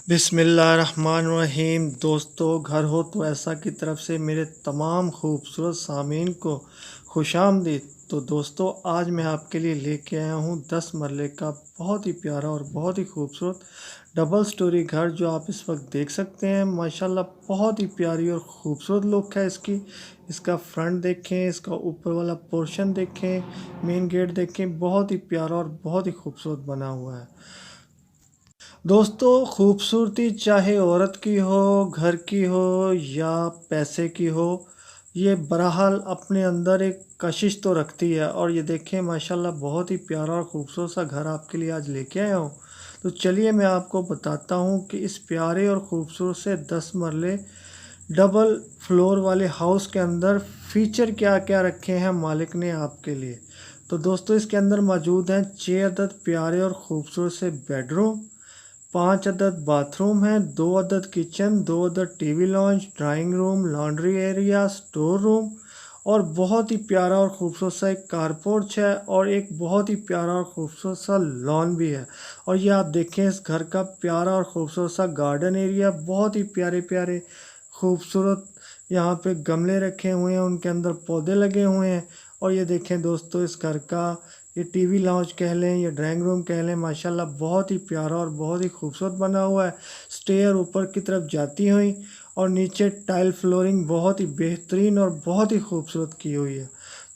बिस्मिल्लाहिर्रहमानिर्रहीम। दोस्तों, घर हो तो ऐसा की तरफ से मेरे तमाम खूबसूरत सामीन को खुशामदीद। तो दोस्तों, आज मैं आपके लिए लेके आया हूँ 10 मरले का बहुत ही प्यारा और बहुत ही खूबसूरत डबल स्टोरी घर, जो आप इस वक्त देख सकते हैं। माशाल्लाह बहुत ही प्यारी और ख़ूबसूरत लुक है इसकी। इसका फ्रंट देखें, इसका ऊपर वाला पोर्शन देखें, मेन गेट देखें, बहुत ही प्यारा और बहुत ही खूबसूरत बना हुआ है। दोस्तों, खूबसूरती चाहे औरत की हो, घर की हो या पैसे की हो, ये बहरहाल अपने अंदर एक कशिश तो रखती है। और ये देखें, माशाल्लाह बहुत ही प्यारा और ख़ूबसूरत सा घर आपके लिए आज लेके आया हूँ। तो चलिए मैं आपको बताता हूँ कि इस प्यारे और ख़ूबसूरत से 10 मरले डबल फ्लोर वाले हाउस के अंदर फीचर क्या क्या रखे हैं मालिक ने आपके लिए। तो दोस्तों, इसके अंदर मौजूद हैं 6 अदद प्यारे और ख़ूबसूरत से बेडरूम, 5 अदद बाथरूम हैं, 2 अदद किचन, 2 अदद TV launch, drawing room, laundry area, store room और बहुत ही प्यारा और ख़ूबसूरत सा एक कारपोर्च है और एक बहुत ही प्यारा और ख़ूबसूरत सा लॉन भी है। और ये आप देखें, इस घर का प्यारा और ख़ूबसूरत सा गार्डन एरिया, बहुत ही प्यारे प्यारे खूबसूरत यहाँ पे गमले रखे हुए हैं, उनके अंदर पौधे लगे हुए हैं। और ये देखें दोस्तों, इस घर का ये टीवी लाउंज कह लें या ड्राइंग रूम कह लें, माशाल्लाह बहुत ही प्यारा और बहुत ही खूबसूरत बना हुआ है। स्टेयर ऊपर की तरफ जाती हुई और नीचे टाइल फ्लोरिंग बहुत ही बेहतरीन और बहुत ही खूबसूरत की हुई है।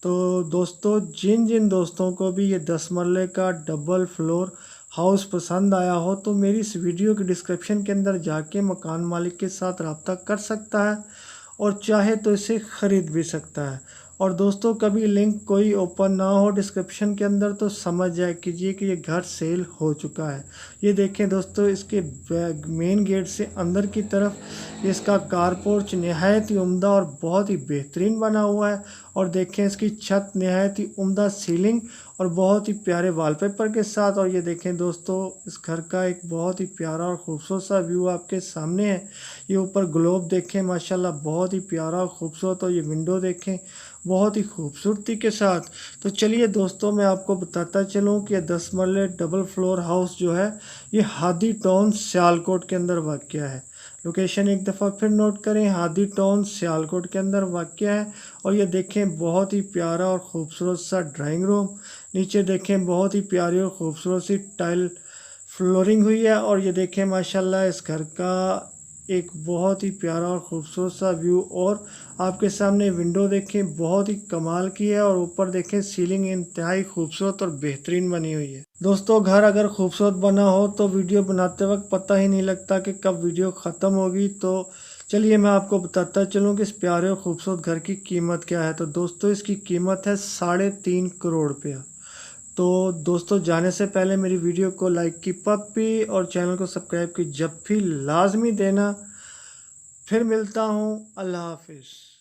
तो दोस्तों, जिन जिन दोस्तों को भी ये 10 मरले का डबल फ्लोर हाउस पसंद आया हो, तो मेरी इस वीडियो के डिस्क्रिप्शन के अंदर जाके मकान मालिक के साथ रब्ता कर सकता है और चाहे तो इसे ख़रीद भी सकता है। और दोस्तों, कभी लिंक कोई ओपन ना हो डिस्क्रिप्शन के अंदर तो समझ जाए कीजिए कि ये घर सेल हो चुका है। ये देखें दोस्तों, इसके मेन गेट से अंदर की तरफ इसका कारपोर्च नहायत ही उम्दा और बहुत ही बेहतरीन बना हुआ है। और देखें, इसकी छत नहायत ही उम्दा सीलिंग और बहुत ही प्यारे वॉलपेपर के साथ। और ये देखें दोस्तों, इस घर का एक बहुत ही प्यारा और ख़ूबसूरत सा व्यू आपके सामने है। ये ऊपर ग्लोब देखें, माशाल्लाह बहुत ही प्यारा और ख़ूबसूरत। और ये विंडो देखें बहुत ही खूबसूरती के साथ। तो चलिए दोस्तों, मैं आपको बताता चलूँ कि 10 मरले डबल फ्लोर हाउस जो है, ये हादी टाउन सियालकोट के अंदर वाक़या है। लोकेशन एक दफ़ा फिर नोट करें, हादी टाउन सियालकोट के अंदर वाक़या है। और ये देखें, बहुत ही प्यारा और ख़ूबसूरत सा ड्राइंग रूम, नीचे देखें बहुत ही प्यारी और ख़ूबसूरत सी टाइल फ्लोरिंग हुई है। और ये देखें, माशाल्लाह इस घर का एक बहुत ही प्यारा और ख़ूबसूरत सा व्यू। और आपके सामने विंडो देखें, बहुत ही कमाल की है। और ऊपर देखें, सीलिंग इंतहाई खूबसूरत और बेहतरीन बनी हुई है। दोस्तों, घर अगर खूबसूरत बना हो तो वीडियो बनाते वक्त पता ही नहीं लगता कि कब वीडियो ख़त्म होगी। तो चलिए मैं आपको बताता चलूँ कि इस प्यारे और ख़ूबसूरत घर की कीमत क्या है। तो दोस्तों, इसकी कीमत है 3.5 करोड़ रुपया। तो दोस्तों, जाने से पहले मेरी वीडियो को लाइक की पप्पी और चैनल को सब्सक्राइब की जब भी लाजमी देना। फिर मिलता हूँ। अल्लाह हाफिज़।